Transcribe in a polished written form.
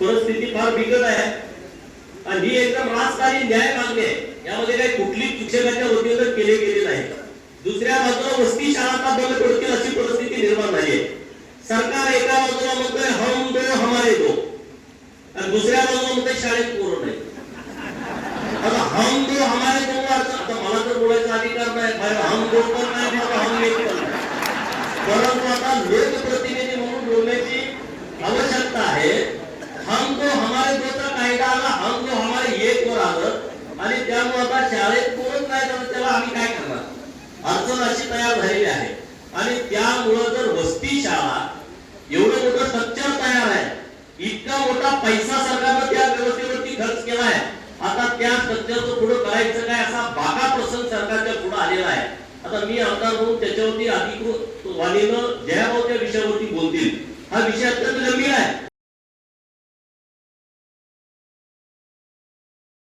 परिस्थिती फार बिकट आहे आणि ही एकदम राजकारणी न्याय मागणी आहे. यामध्ये काही कुठली शिक्षकाच्या वतीनं केले गेले नाही. दुसऱ्या बाजूला वसती शाळा बंद पडतील अशी परिस्थिती निर्माण झाली आहे. सरकार एका बाजूला म्हणतोय हम दो हमारे दो आणि दुसऱ्या बाजूला म्हणतोय शाळेत पोरं नाही. आता हम दो हमारे दो आता मला तर बोलायचा अधिकार नाही, हम दो पण नाही, हम एक पण नाही. परंतु आता लोकप्रतिनिधी म्हणून बोलण्याची आवश्यकता आहे. हम दो हमारे दोचा कायदा आला, हम दो हमारे एक वर आलं आणि त्यामुळे आता शाळेत पोरच नाही तर त्याला आम्ही काय करणार, अडचण अशी तयार झालेली आहे. आणि त्यामुळं जर वसती शाळा एवढं मोठं स्ट्रक्चर तयार आहे, इतका मोठा पैसा सरकारनं त्या व्यवस्थेवरती खर्च केला आहे, आता त्या स्ट्रक्चरचं पुढे करायचं काय असा बाका प्रसंग सरकारच्या पुढे आलेला आहे. आता मी आमदार म्हणून त्याच्यावरती अधिकृत वाणीनं जयाभाऊ त्या विषयावरती बोलतील. हा विषय अत्यंत गंभीर आहे.